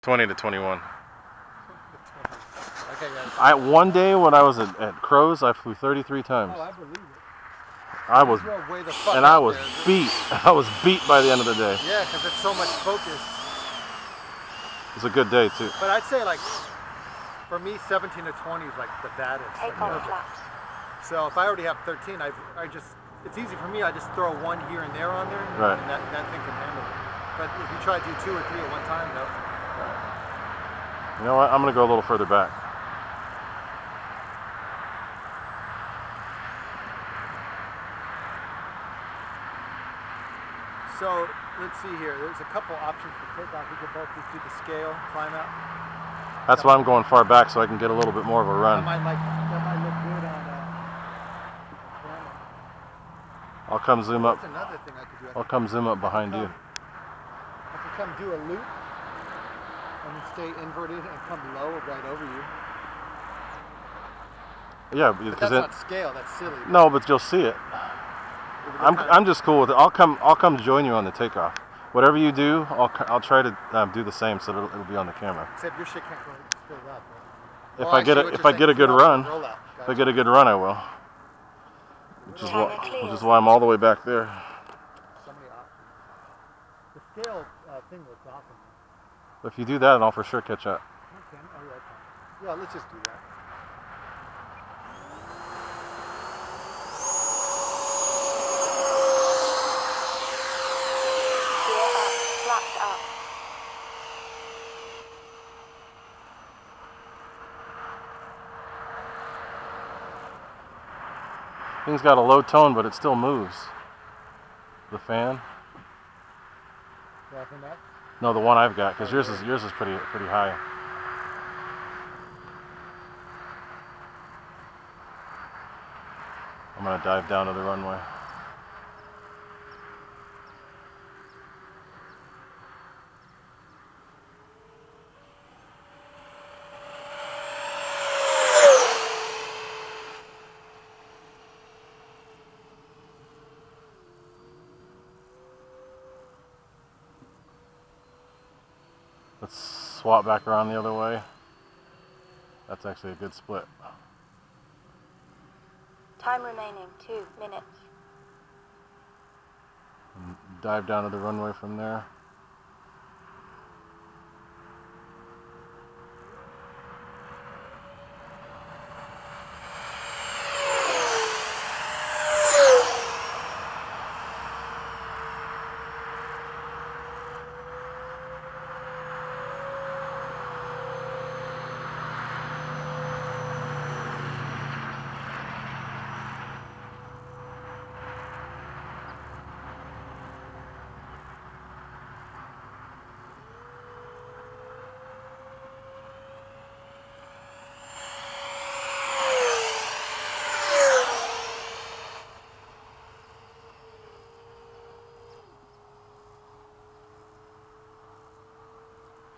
20 to 21. Okay, guys. One day when I was at Crows, I flew 33 times. Oh, I believe it. I was beat. I was beat by the end of the day. Yeah, because it's so much focus. It was a good day too. But I'd say like, for me, 17 to 20 is like the baddest. So if I already have 13, it's easy for me. I just throw one here and there on there, right. And that thing can handle it. But if you try to do 2 or 3 at one time, no. You know what? I'm going to go a little further back. So let's see here. There's a couple options for takeoff. We could both just do the scale, climb out. That's why I'm going far back so I can get a little bit more of a run. That might look good on camera. I'll come zoom up. That's another thing I could do. I'll come zoom up behind you. I could come do a loop and then stay inverted and come low right over you. Yeah, but that's not scale. That's silly. No, but you'll see it. I'm just cool with it. I'll come join you on the takeoff. Whatever you do, I'll try to do the same so that it'll be on the camera. Except your shit can't go straight up. Right? If I get a good run, if I get a good run, I will. Which is why I'm all the way back there. The scale thing looks awesome. If you do that, I'll for sure catch up. Okay. Yeah, let's just do that. Thing's got a low tone, but it still moves. The fan. No, the one I've got, because yours is pretty high. I'm gonna dive down to the runway. Let's swap back around the other way. That's actually a good split. Time remaining 2 minutes. And dive down to the runway from there.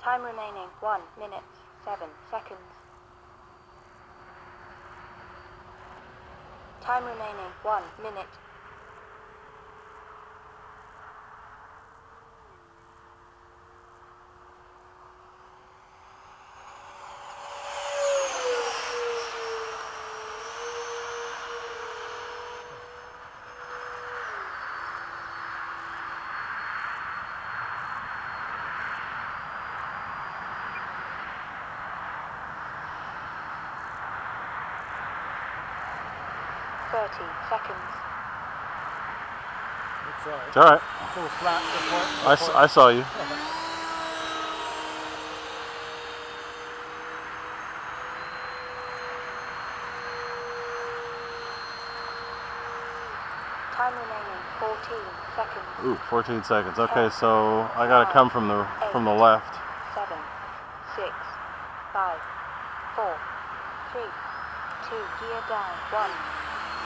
Time remaining 1 minute 7 seconds. Time remaining 1 minute. Seconds. It's alright. Full flat report. I saw you. Time remaining 14 seconds. Ooh, 14 seconds. Okay, so I gotta come from the left. 7, 6, 5, 4, 3, 2, gear down, 1.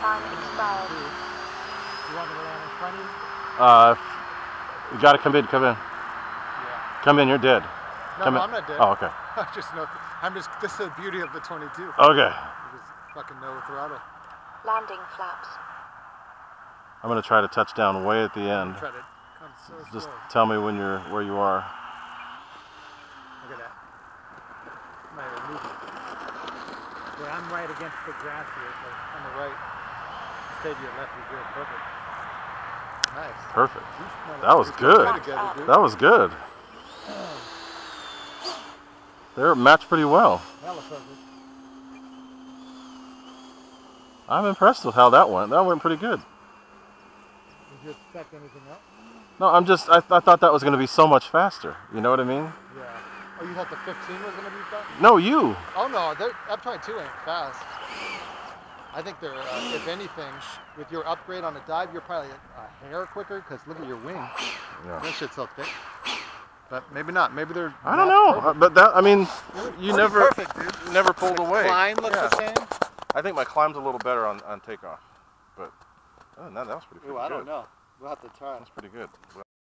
Time expired. You want me to land in front of you? You gotta come in. Yeah. Come in, you're dead. No, I'm not dead. Oh, okay. This is the beauty of the 22. Okay. You just fucking no throttle. Landing flaps. I'm gonna try to touch down way at the end. Try to come so Just slow. tell me when where you are. Look at that. My movement. Yeah, I'm right against the grass here, so on the right. Stay to your left, you're good. Perfect. Nice. Perfect. That was good. That was good. They're matched pretty well. That was perfect. I'm impressed with how that went. That went pretty good. Did you expect anything else? No, I thought that was going to be so much faster. You know what I mean? Yeah. Oh, you thought the 15 was going to be fast? No, you. Oh no, F-22 ain't fast. I think they're, if anything, with your upgrade on the dive, you're probably a hair quicker because look at your wing. Yeah. That shit's so thick. But maybe not. Maybe they're. I don't know. Perfect. But that, I mean, you never, perfect, dude. you never pulled away. Climb looks the same. I think my climb's a little better on takeoff, but other than that was pretty good. Ooh, I don't know. We'll have to try. That's pretty good.